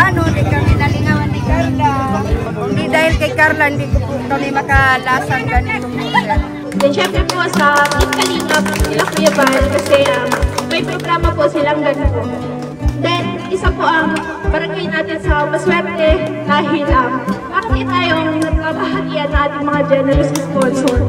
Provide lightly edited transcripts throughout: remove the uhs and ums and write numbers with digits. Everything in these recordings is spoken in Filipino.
paano, hindi kami nalingawan ni Carla. Kung di dahil kay Carla, hindi ko po kami makalasang ganitong model. Then syempre po sa Team Kalingap, sila Kuya Val, kasi may programa po silang ganito. Then, isa po ang barangay natin sa maswerte dahil makikita tayong nagbabahagian na ating mga generous sponsor.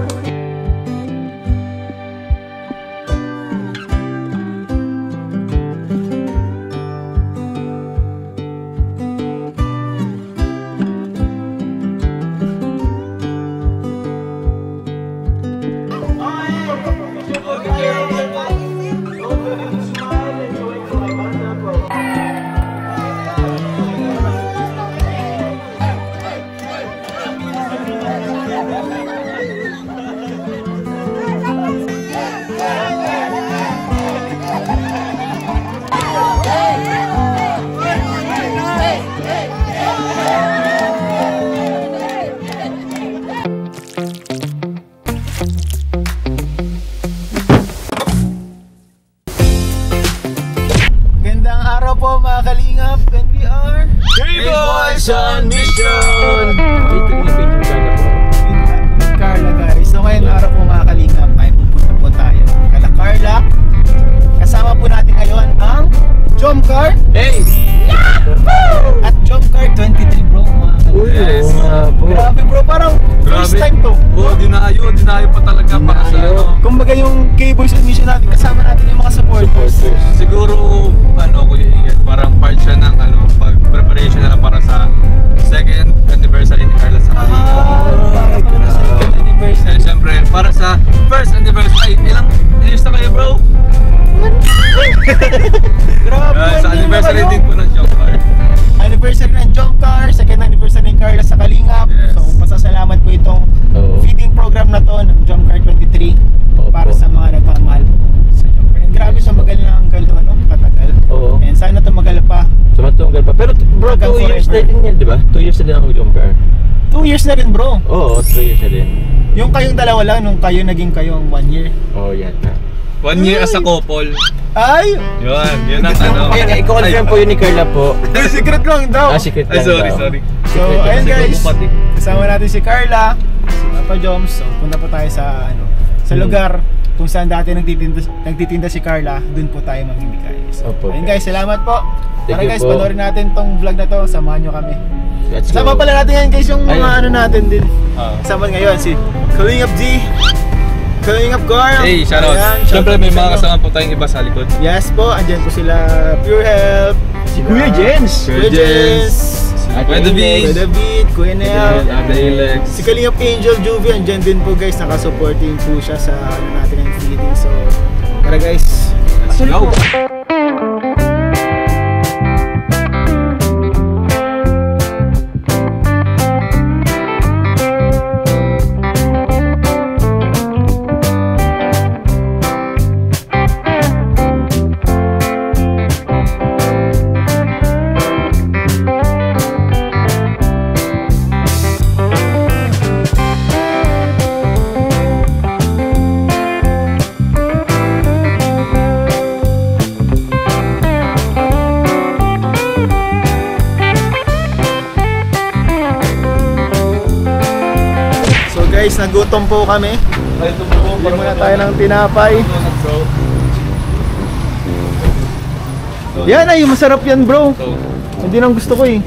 Mga Kalingap, and we are K-Boys on Mission! Dito yung page yung Carla po. Carla guys. So ngayong araw po mga Kalingap ay pupunta po tayo kala Carla. Kasama po natin ngayon ang Jomcar. Hey! Yahoo! At Jomcar 23 bro mga Kalingap. Yes. Grabe bro, parang first time to. Oo, dinayo pa talaga para sa ano. Kumbaga yung K-Boys on Mission natin, kasama natin yung mga supporters. Siguro, Kuya Ian, parang part siya ng preparation na para sa second anniversary ni Carla sa Kalingap. Second anniversary. And syempre, para sa first anniversary, ilang years na kayo bro? Grabe, Sa anniversary din po ng Jomcar. Anniversary ng Jomcar, second anniversary ng Carla sa Kalingap. Yes. So pasasalamat po itong feeding program na to ng Jomcar 23 para sa mga nagmamahal sa Jomcar. And grabe sa magaling ng uncle to, ano? Patagal. And sana tumagal pa. Tumagal pa. Pero bro, 2 years na din yan, di ba? 2 years na din ang Jomcar. 2 years na rin bro. Oo, 2 years na din. Yung kayong dalawa lang, nung kayo naging kayong 1 year. Oo, yan na. 1 year as a couple. Ay! Yun ang ano. Ayun, i-confirm po yun ni Carla po. Secret lang daw. Secret lang sorry. So, ayun guys, kasama natin si Carla, si Papa Joms. So, punta po tayo sa sa lugar kung saan dati nagtitinda si Carla. Doon po tayo mamimigay. So, ayun guys, salamat po. Tara guys, panoorin natin tong vlog na to. Samahan nyo kami. Sama pala natin ngayon guys yung mga ano natin din. Kasama ngayon si Kalingap G, Kalingap Carl. Hey, shoutout. Siyempre may mga kasama po tayong iba sa likod. Yes po, andyan po sila Pure Health, Si Kuya Jens. Kuya Jens, Kuya David, Kuya Nel, Alex. si Kalingap Angel Juvie, andyan din po guys, nakasupporting po siya sa ano natin ng feeding. So, tara guys, Let's go! guys, nagutom po kami. Bili muna tayo ng tinapay. Yan ay, masarap yan bro. Hindi nang gusto ko eh.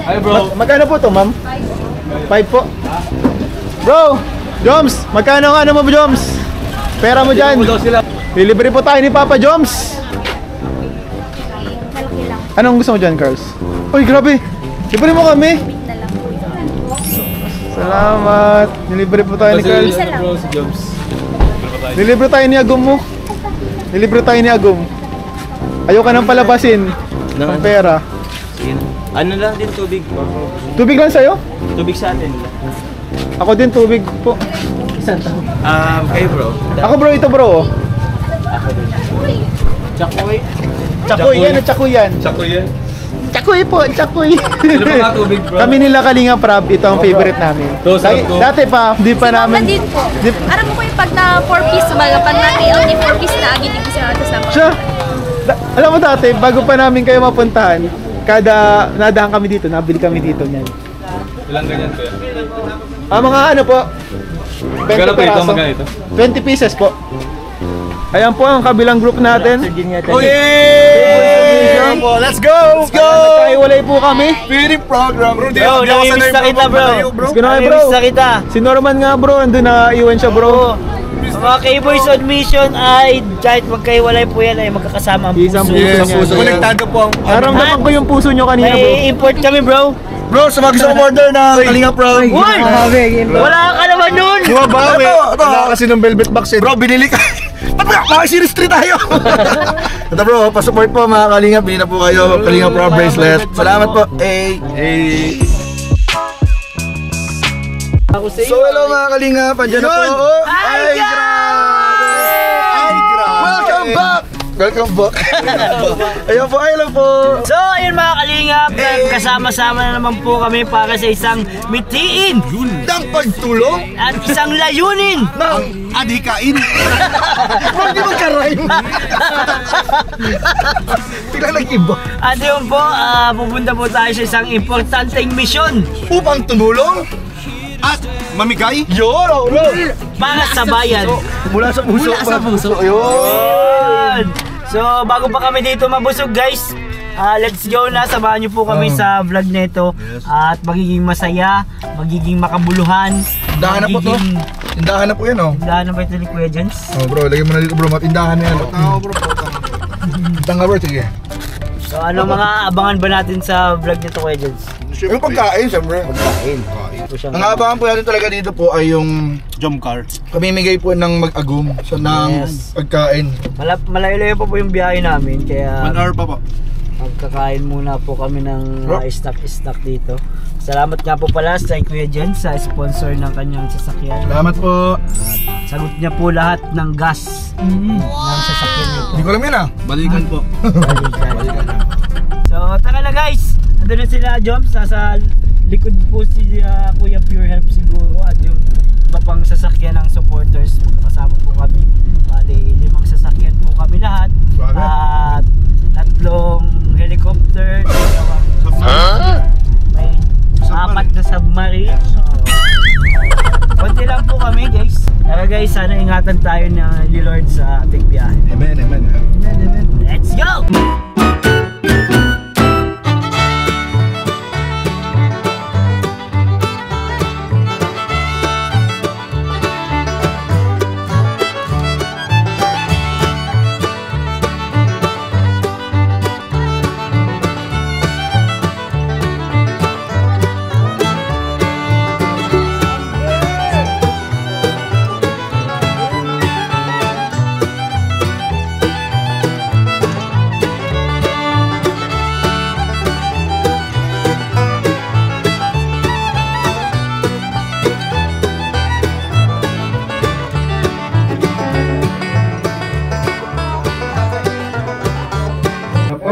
Ay bro. Magkano po to ma'am? 5 po. Bro, Joms, magkano ang ano mo Joms? Pera mo dyan. Lilibre po tayo ni Papa Joms. Anong gusto mo dyan, Carls? Uy, grabe. Libre mo kami. Salamat. Nilibre po tayo ni Carls. Nilibre tayo ni Agum mo. Nilibre tayo ni Agum. Ayaw ka nang palabasin ng pera. Ano lang din, tubig. Tubig lang sa'yo? Tubig sa atin. Ako din tubig po. Kayo bro. Ako bro, ito bro. Ako din. Chakoy. Chakoy yan, chakoy yan. Chakoy yan. Chakoy po, chakoy. Ano ba nga tubig bro? Kami nila Kalinga Prab, ito ang favorite namin. Dati pa, di pa namin. Din po. Aram mo ko yung pag na 4 piece, malapan natin, only 4 piece na, agin ko siya ito sa mga. Siya, alam mo dati, bago pa namin kayo mapuntahan, kada nadaan kami dito, nabili kami dito niyan. Ilang ganyan po yan? Mga ano po? 20 Magkano po ito? peraso. Magkano ito? 20 pieces po. Ayan po ang kabilang group natin. Yay! Let's go! Let's go! Nagkahiwalay po kami. Feeding program. Bro, Bro, namimiss na kita, bro. Let's go na bro. Namimiss na kita. Si Norman nga bro, andun na iwan siya bro. Mga K-Boys on mission ay kahit magkahiwalay po yan ay magkakasama ang Isang puso. puso niya. Konektado po ang... Naramdaman ko yung puso nyo kanina bro. May import kami, bro. Bro, sa mga gusto order na Kalinga Pro. Uy! Wala ka naman nun! Di ba ba? Wala kasi ng velvet box eh. Bro, binili ka. Ba't ba? Mga series 3 tayo. Ito bro, pa-support po mga Kalinga. Bili na po kayo. Kalinga Pro bracelet. Salamat po. So hello mga Kalinga. Pandiyan na po. Ay, grabe! Ay, grabe! Welcome back! Welcome back. Ayun po, ayun lang po. So, ayun mga kalingap, kasama-sama na naman po kami para sa isang mitiin Ng pagtulong at isang layunin. ng adhikain. Huwag di magka-rhyme. Biglang nag-iba. At yun po, pupunta po tayo sa isang importanteng misyon Upang tumulong at mamigay. Yun, para sa bayan. Mula sa puso. Mula sa puso. Yun. Yun. So, bago pa kami dito mabusog guys, let's go na. Samahan niyo po kami sa vlog nito. At magiging masaya, magiging makabuluhan. Tindahan na po to. Tindahan na po yan, oh. Tindahan na ba ito ni Kuya Jens? Oh bro, lagyan mo na dito bro. Tindahan na yan. Oo bro. Tanga bro, sige. So, ano mga abangan ba natin sa vlog nito Kuya Jens? Yung pagkain, siyempre. Pagkain. Ang aabangan po natin talaga dito po ay yung jump car. Pamimigay po ng mag-agum sa ng Yes. pagkain. Malayo-layo pa po yung biyahe namin, kaya 1 hour pa po. magkakain muna po kami ng stock dito. Salamat nga po pala sa Kuya Jens sa sponsor ng kanyang sasakyan. Salamat po. Sagot niya po lahat ng gas ng sasakyan nito. Hindi ko alam yan ah. Balikan po. So tara na guys, andun na sila Joms, nasa likod po si Kuya Pure Help siguro at yung iba pang sasakyan ng supporters. Magkakasama po kami, bali 5 sasakyan po kami lahat at 3 helicopter, may 4 na submarine. So, konti lang po kami guys. Kaya guys, sana ingatan tayo ni Lord sa ating biyahe. Amen, amen. Let's go!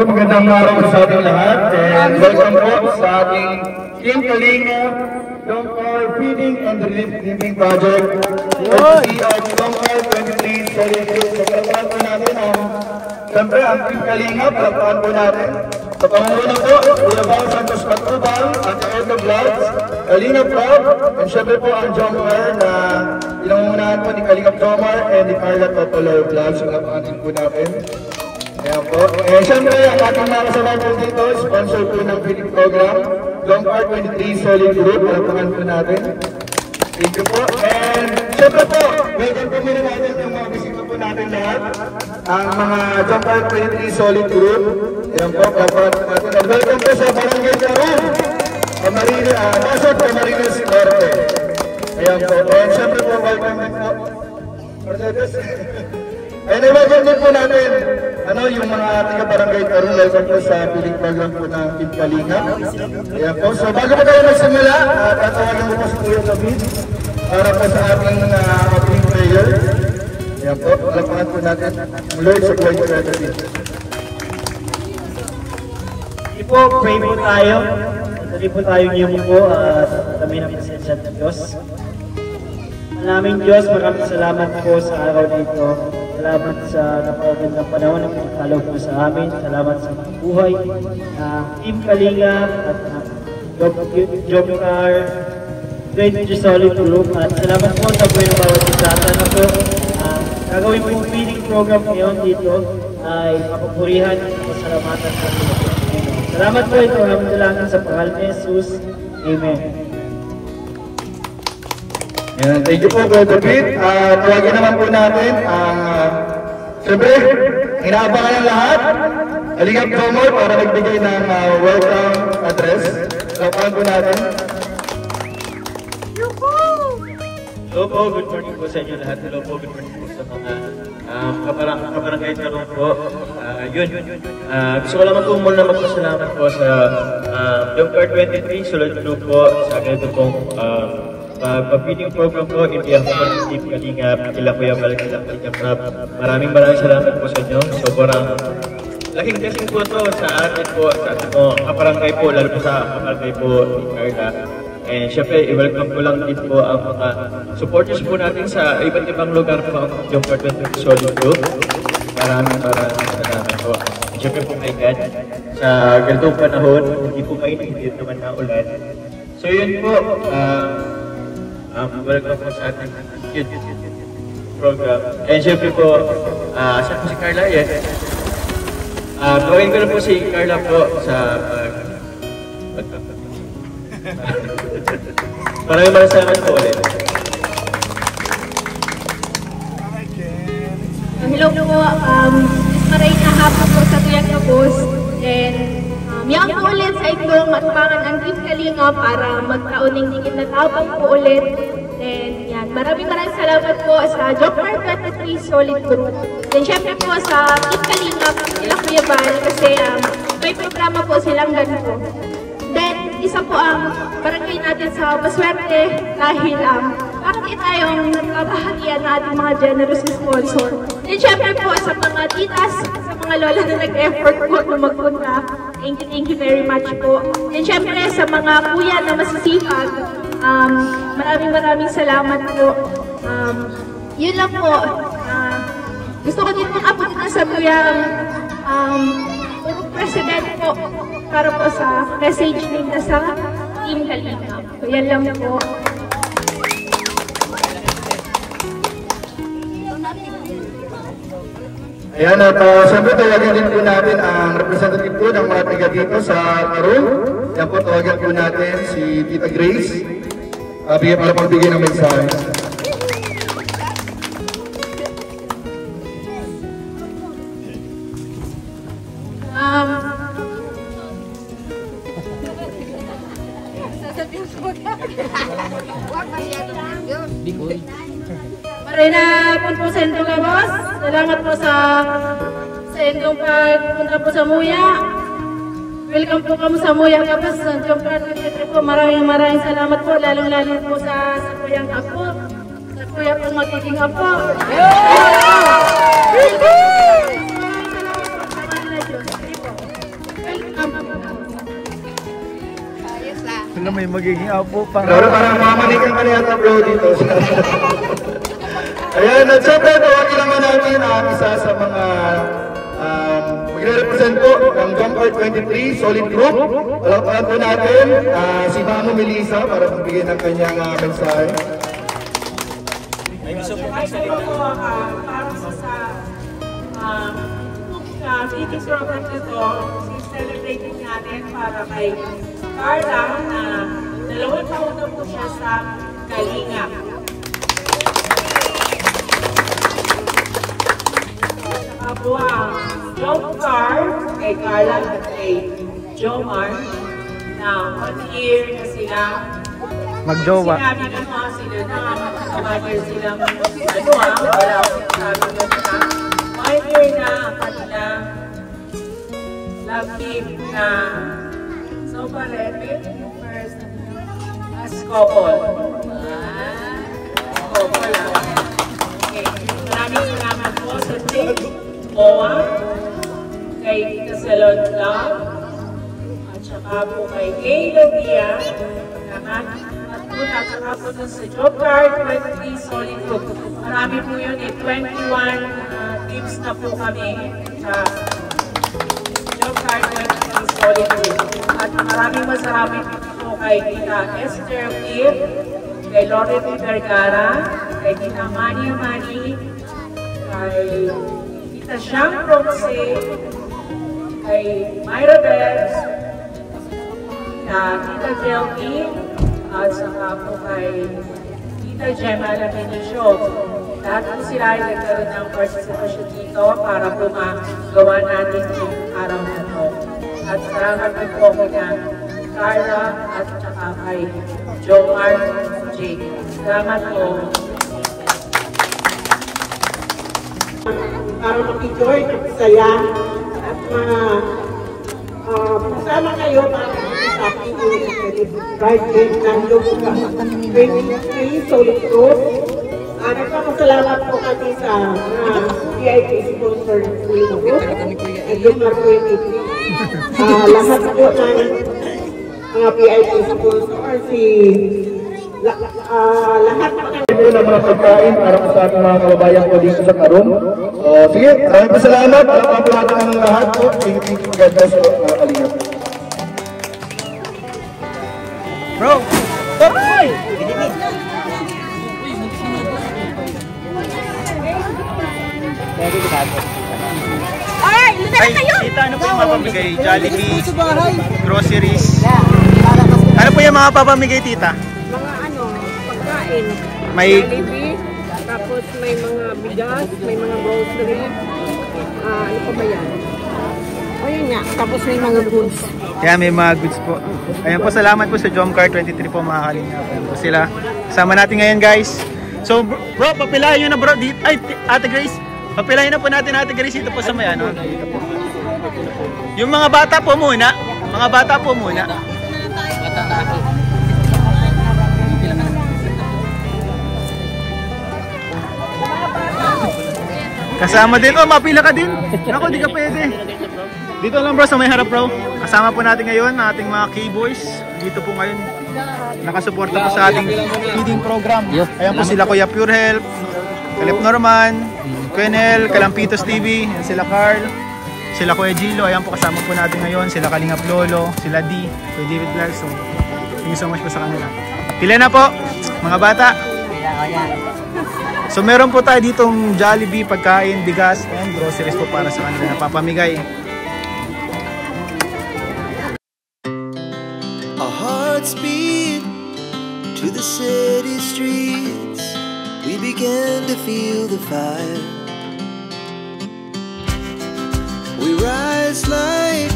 Magandang araw sa ating lahat and welcome po sa ating Team Kalinga Longcar Feeding and Relief Living Project. Courtesy of Longcar 23 Solid Group. So palapakan po natin siyempre ang Team Kalinga, palapakan po natin. Sa pangunguna po, Ilabang Santos Patubang, ang Edo Vlogs, Kalinga Vlog, and siyempre po ang Jomar na pinangungunahan po ni Kalinga Jomar and ni Carla Topolo Vlogs. So palapakan po natin. Ayan po. Siyempre, ang ating mga kasama po dito, sponsor po ng feeding program, Longcar 23 Solid Group. Palapakan po natin. Thank you po. And siyempre po, welcome po muna natin yung mga bisita po natin lahat. Ang mga Longcar 23 Solid Group. Ayan po, palapakan po natin. And welcome po sa Barangay Caron, Pasok Camarines Norte. Ayan po. And siyempre po, welcome din po. And welcome din po natin yung mga taga-barangay Caron. Welcome po sa feeding program po ng Team Kalinga. Ayan po. So bago po tayo magsimula, tatawagan mo po si Kuya David para po sa ating opening prayer. Ayan po. Palapakan po natin ang Lord sa buhay ko natin. Hindi po, pray po tayo. Hindi po tayo ngayong po sa kami ng presensya ng Diyos. Maraming Diyos, maraming salamat po sa araw nito. Salamat sa napakagandang panahon na pinagkalaw po sa amin. Salamat sa mga buhay ng Team Kalinga at Jobcar, Great Solid Group. At salamat po sa buhay ng bawat isa. Sana po gagawin po yung feeding program ngayon dito ay mapapurihan at masalamatan sa ating Panginoon. Salamat po ito. Aming dalangin sa pangalan ni Jesus. Amen. Yan, thank you po, Brother Pete. Tawagin naman po natin ang, siyempre, inaabangan ng lahat. Kalingap Jomar para magbigay ng welcome address. Tawagan po natin. Hello po, good morning po sa inyo lahat. Hello po, good morning po sa mga kabarangay Tarong po. Gusto ko naman po muna magpasalamat po sa Jobcar 23, Solid Group po, sa ganito pong pag-feeding program po, hindi ako ng Team Kalinga, kila Kuya Val, kila Kalinga Prab. Maraming salamat po sa inyo. Sobrang laking blessing po ito sa atin po, sa ating po kabarangay po, lalo po sa kabarangay po ni Carla. And syempre, i-welcome ko lang din po ang mga supporters po natin sa iba't ibang lugar po ang Jobcar 23 Solid Group. Maraming salamat po. And syempre po kay God, sa ganitong panahon, hindi po mainit, hindi naman na ulan. So yun po, welcome po sa ating program. And syempre po, saan po si Carla? Yes. Tawagin ko na po si Carla po sa maraming salamat po ulit. Hello po, maray na hapon po sa tuyang kapos. And yan po ulit sa itong matbangan ang Team Kalinga para magkauning digit na tabang po ulit. And yan, maraming salamat po sa Jobcar 23 Solid Group. And syempre po sa Team Kalinga, nila Kuya Val, kasi may programa po silang ganito. Then, isa po ang barangay natin sa maswerte dahil bakit tayong nagkabahatian na ating mga generous sponsor. Then, syempre po sa mga titas, sa mga lola na nag-effort po na magpunta. Thank you very much po. Then, syempre sa mga kuya na masisipag, maraming salamat po. Yun lang po. Gusto ko din pong abutin na sa kuyang President po para po sa message nila sa Team Kalinga. So, yan lang po. Ayan, at siyempre tawagan din po natin ang representative po ng mga taga dito sa Tarong. Yan po, tawagan po natin si Tita Grace. Para pagbigay ng mensahe. Marina Punpusen po boss. Salamat po sa inyong pagpunta po sa Muya. Welcome po kamo sa Muya Kapos. Jobcar 23 po. Maraming salamat po. Lalong-lalo po sa Kuyang Apo. Sa Kuya pong magiging Apo. Sila may magiging apo pang... Pero parang mamanikan ka na yata bro dito. Ayan, at syempre, tawagin naman natin ang isa sa mga magre-represent po ng Jobcar 23 Solid Group. Palakpakan po natin si Mamo Melissa para magbigay ng kanyang mensahe. Ay, gusto po magsalita po para sa feeding program nito, celebrate natin para kay Carla na 2 taon na po siya sa Kalinga. Saka po ang Jobcar kay Carla at kay Jomar na 1 year na sila. Magjowa. Sinabi na mga sila na 1 year silang wala akong sabi na sila. 1 year na kanila love team na so parepe first as couple. Couple okay. Maraming salamat po sa team Moa, kay Tita Salon Love, at saka po kay Gay Lovia, at po at po sa Jobcar 23 Solid Group. Marami po yun 21 nag-gives na po kami sa Job Card 23 Solid Group. At maraming masaraming po kay Tita Esther Kim, kay Loretta Vergara, kay Tita Mani Mani, kay Tita Shang Roxe, kay Myra Bells, Tita Jelky, at saka po kay Tita Gemma Laminasyo. Lahat po sila ay nagkaroon ng participation dito para po magawa natin yung araw na ito. At salamat po kina Carla at saka kay Jomar J. Salamat po. Para makikoy, saya at kasama kayo para sa ating private ng Luka 23 Solid Group. Nagpapasalamat po kami sa VIP sponsor ng Solid Group at Luka 23. Lahat po ng mga VIP sponsor, lahat po ng mga pagkain para sa ating mga kababayan ko dito sa Karon. Sige, maraming salamat. Alam po natin ang lahat po. Thank you, God bless po, mga kalingap. Bro! Stop! Ay, lutera kayo! Tita, ano po yung mapamigay? Jollibee, groceries. Ano po yung mga papamigay, tita? mga pagkain. May Jollibee, tapos may mga bigas, may mga grocery. Ano pa ba yan? O yun nga, tapos may mga goods. Kaya may mga goods po. Ayan po, salamat po sa Jomcar 23 po mga kalingap. Ayan po sila. Kasama natin ngayon guys. So bro, papilayan nyo na bro. Ay, Ate Grace. Papilayan na po natin Ate Grace dito po sa may ano. Dito po. Yung mga bata po muna. Mga bata po muna. Kasama din. Oh, mapila ka din. Ako, di ka pwede. Dito lang bro sa may harap bro. Kasama po natin ngayon ang ating mga K-boys. Dito po ngayon. Nakasuporta po sa ating feeding program. Ayan po sila Kuya Pure Health, Kalip Norman, Quenel, Kalampitos TV, ayan sila Carl, sila Kuya Gilo. Ayan po kasama po natin ngayon. Sila Kalingap Lolo, sila D, Kuya David Vlogs. So, thank you so much po sa kanila. Pila na po mga bata. So meron po tayo ditong Jollibee, pagkain, bigas, and groceries po para sa kanila na papamigay. Our hearts beat to the city streets. We began to feel the fire. We rise like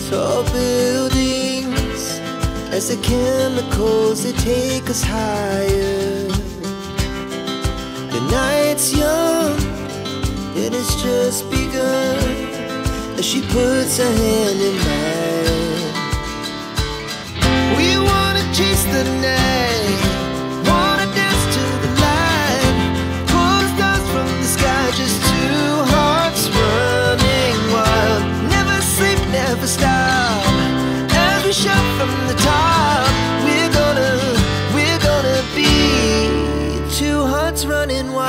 tall buildings as the chemicals they take us higher. The night's young and it's just begun as she puts her hand in mine. We wanna chase the night, wanna dance to the light, pull the stars from the sky, just two hearts running wild. Never sleep, never stop, as we shout from the top. We're gonna be two hearts running wild.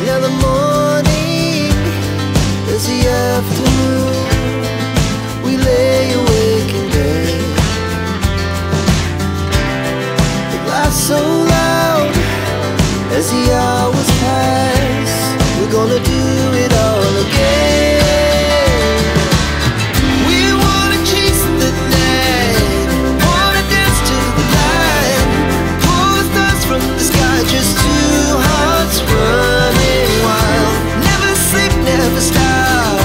Now the morning is the afternoon. We lay awake in bed. The laugh so loud as the hours pass. We're gonna do it all again. We wanna chase the night, wanna dance to the light, pull the stars from the sky, just two hearts running wild. Never sleep, never stop,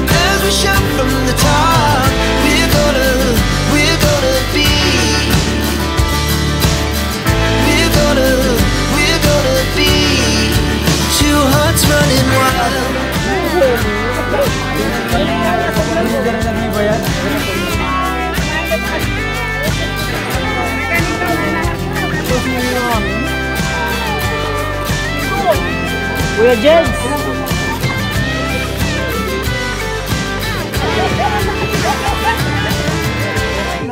as we shout from the top. We're gonna be, we're gonna be two hearts running wild. Kuya Jens!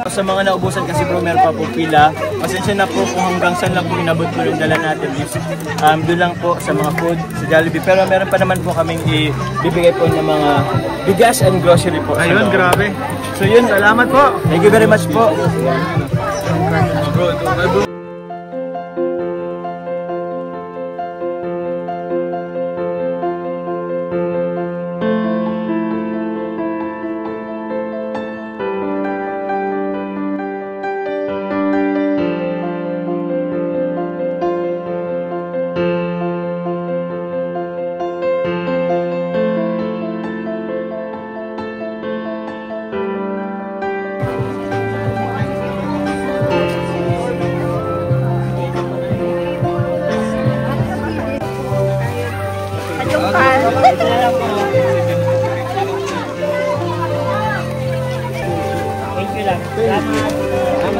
Sa mga naubusan kasi bro, meron pa po pila. Pasensya na po kung hanggang saan lang po inabot po yung dala natin. Doon lang po sa mga food, sa Jollibee. Pero meron pa naman po kaming ibibigay po ng mga bigas and grocery po. Ayun, grabe. So yun, salamat po. Thank you very much po. Bro.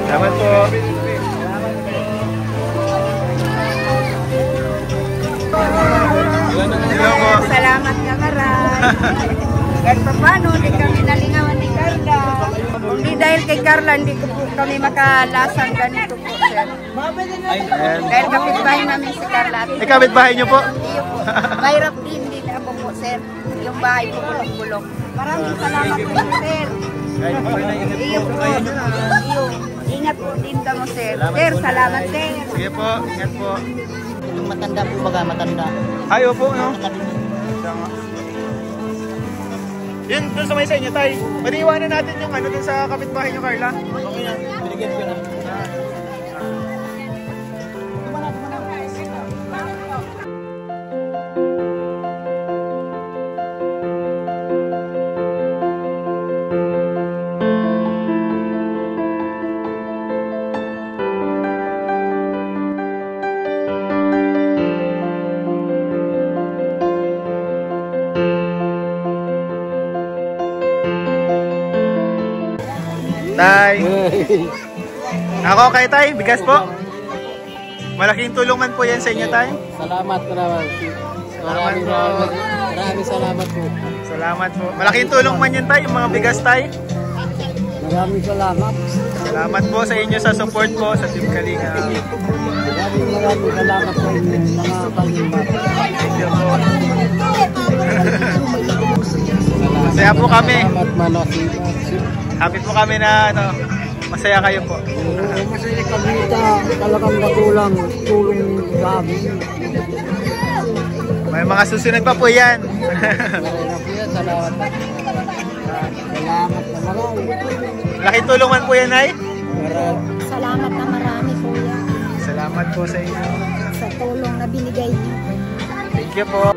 Salamat po. Salamat ka maray. Kahit pa paano, hindi kami nalingawan ni Carla. Hindi dahil kay Carla, hindi ko po kami makalasang ganito po, sir. Dahil kapitbahay namin si Carla. Kapitbahay niyo po? Mahirap din ako po, sir. Yung bahay ko bulok-bulok. Maraming salamat po, sir. Iyo po. Ingat po din kamo, sir. Sir, salamat, sir. Sige po, ingat po. Yung matanda po baga, matanda. Ay, opo, no? Yun, dun sa may sa inyo, tay. Paniiwanan natin yung ano dun sa kapitbahay niyo, Carla. Okay na, binigyan ko na. Tay. Ako kay tay, bigas po. Malaking tulong man po yan sa inyo, tay. Salamat. Maraming salamat po. Salamat po. Malaking tulong man yan, tay, yung mga bigas, tay. Maraming salamat. Salamat po sa inyo sa support po sa Team Kalinga. Maraming salamat po mga Kalinga. Thank you po. Masaya po kami. Happy po kami na masaya kayo po. Masaya kami talagang tulong sa amin. May mga susunod pa po yan. Salamat na marami. Laking tulong man po yan, ay? Salamat na marami, kuya. Salamat po sa inyo. Sa tulong na binigay niyo. Thank you po.